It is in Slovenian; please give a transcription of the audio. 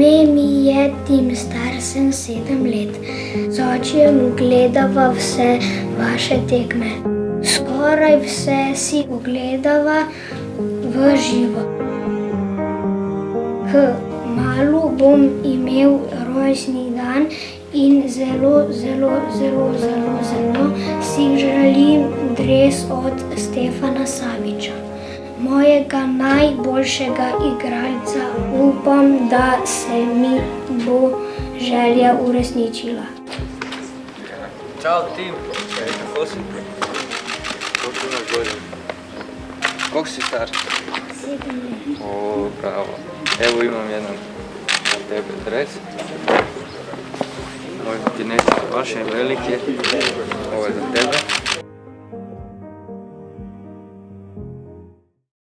Ime mi je Tim, star sem 7 let. Z očijem gledava vse vaše tekme. Skoraj vse si ogledava v živo. Kmalu bom imel rojstni dan in zelo si želim dres od Stefana Savića, mojega najboljšega igralca. Upam, da se mi bo želja uresničila. Ćao Tim, kako si? Koliko imaš godina? Koliko si star? 7 let. O, bravo. Evo imam jedan za tebe dres. Možda ti neće baš je velik je. Ovo je za tebe.